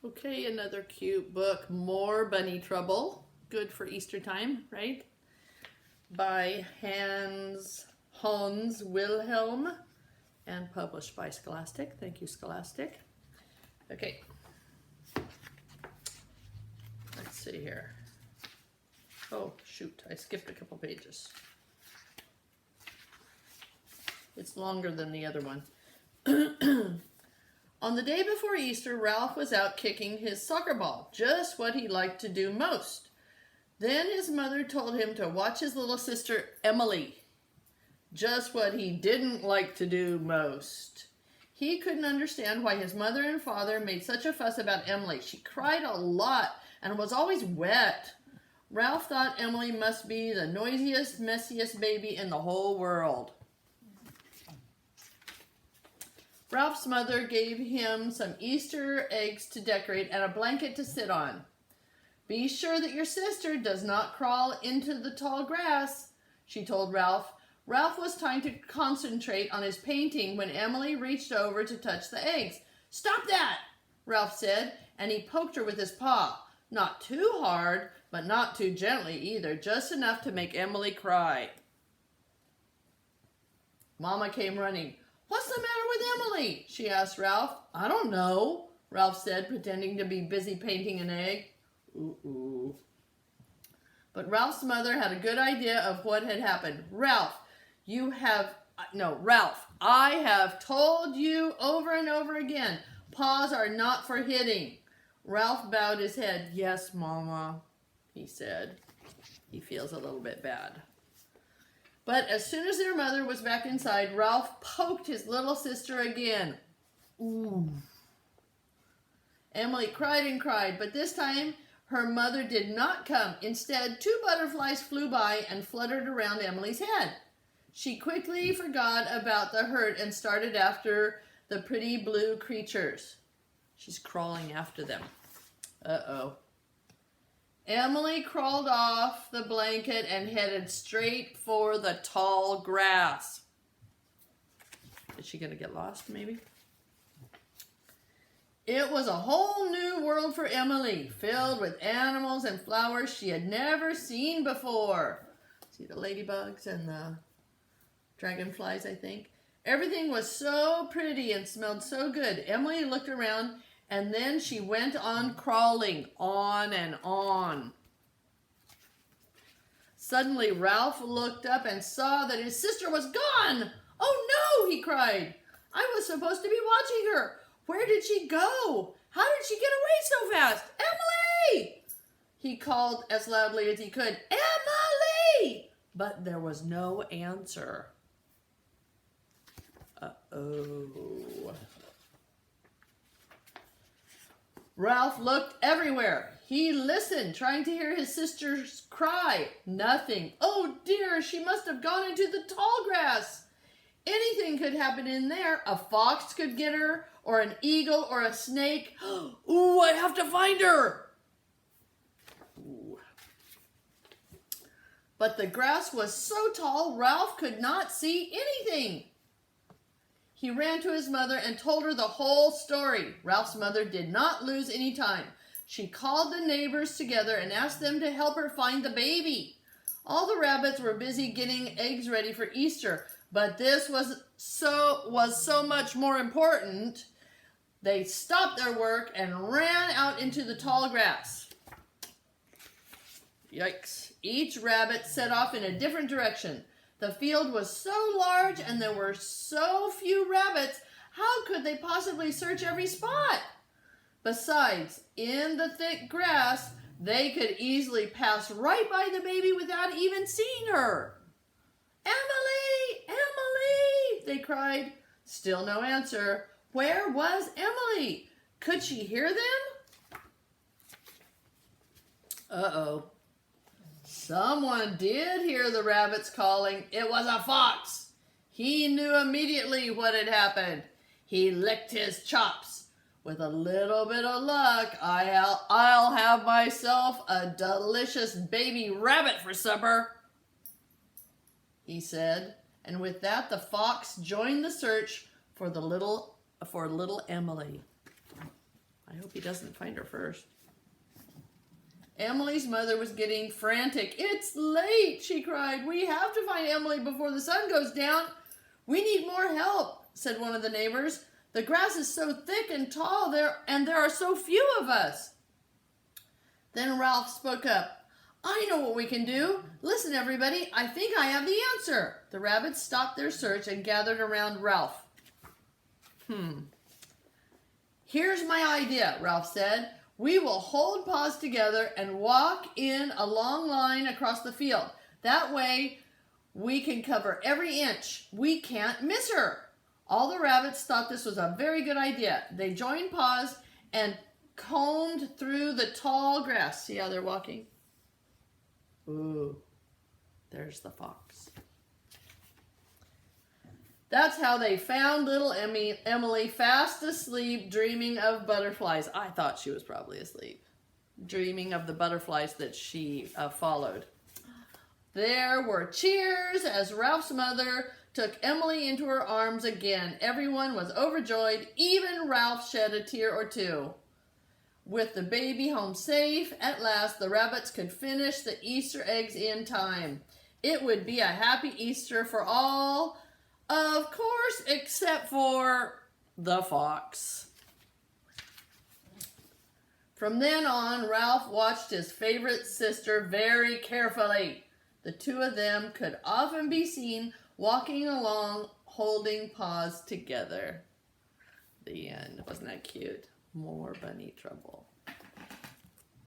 Okay, another cute book, More Bunny Trouble. Good for Easter time, right? By Hans Wilhelm and published by Scholastic. Thank you, Scholastic. Okay. Let's see here. Oh, shoot, I skipped a couple pages. It's longer than the other one. On the day before Easter, Ralph was out kicking his soccer ball, just what he liked to do most. Then his mother told him to watch his little sister, Emily, just what he didn't like to do most. He couldn't understand why his mother and father made such a fuss about Emily. She cried a lot and was always wet. Ralph thought Emily must be the noisiest, messiest baby in the whole world. Ralph's mother gave him some Easter eggs to decorate and a blanket to sit on. Be sure that your sister does not crawl into the tall grass, she told Ralph. Ralph was trying to concentrate on his painting when Emily reached over to touch the eggs. Stop that, Ralph said, and he poked her with his paw. Not too hard, but not too gently either, just enough to make Emily cry. Mama came running. What's the matter with Emily? She asked Ralph. I don't know, Ralph said, pretending to be busy painting an egg. Ooh. But Ralph's mother had a good idea of what had happened. Ralph, I have told you over and over again, paws are not for hitting. Ralph bowed his head. Yes, Mama, he said. He feels a little bit bad. But as soon as their mother was back inside, Ralph poked his little sister again. Ooh. Emily cried and cried, but this time her mother did not come. Instead, 2 butterflies flew by and fluttered around Emily's head. She quickly forgot about the hurt and started after the pretty blue creatures. She's crawling after them. Uh-oh. Emily crawled off the blanket and headed straight for the tall grass. Is she going to get lost, maybe? It was a whole new world for Emily, filled with animals and flowers she had never seen before. See the ladybugs and the dragonflies, I think. Everything was so pretty and smelled so good. Emily looked around and then she went on crawling, on and on. Suddenly, Ralph looked up and saw that his sister was gone. Oh no, he cried. I was supposed to be watching her. Where did she go? How did she get away so fast? Emily! He called as loudly as he could. Emily! But there was no answer. Uh-oh. Ralph looked everywhere. He listened, trying to hear his sister's cry. Nothing. Oh dear, she must have gone into the tall grass. Anything could happen in there. A fox could get her, or an eagle, or a snake. Ooh, I have to find her. Ooh. But the grass was so tall, Ralph could not see anything. He ran to his mother and told her the whole story. Ralph's mother did not lose any time. She called the neighbors together and asked them to help her find the baby. All the rabbits were busy getting eggs ready for Easter, but this was so much more important. They stopped their work and ran out into the tall grass. Yikes. Each rabbit set off in a different direction. The field was so large and there were so few rabbits, how could they possibly search every spot? Besides, in the thick grass, they could easily pass right by the baby without even seeing her. Emily! Emily! They cried. Still no answer. Where was Emily? Could she hear them? Uh-oh. Someone did hear the rabbits calling. It was a fox. He knew immediately what had happened. He licked his chops. With a little bit of luck, I'll have myself a delicious baby rabbit for supper, he said. And with that, the fox joined the search for little Emily. I hope Hope he doesn't find her first. Emily's mother was getting frantic. "It's late," she cried. "We have to find Emily before the sun goes down." "We need more help," said one of the neighbors. "The grass is so thick and tall there, and there are so few of us." Then Ralph spoke up. "I know what we can do. Listen, everybody, I think I have the answer." The rabbits stopped their search and gathered around Ralph. "Here's my idea," Ralph said. "We will hold paws together and walk in a long line across the field. That way we can cover every inch. We can't miss her." All the rabbits thought this was a very good idea. They joined paws and combed through the tall grass. See how they're walking? Ooh, there's the fox. That's how they found little Emily fast asleep, dreaming of butterflies. I thought she was probably asleep, dreaming of the butterflies that she followed. There were cheers as Ralph's mother took Emily into her arms again. Everyone was overjoyed. Even Ralph shed a tear or two. With the baby home safe, at last the rabbits could finish the Easter eggs in time. It would be a happy Easter for all, of course, except for the fox. From then on, Ralph watched his favorite sister very carefully. The two of them could often be seen walking along, holding paws together. The end. Wasn't that cute? More bunny trouble.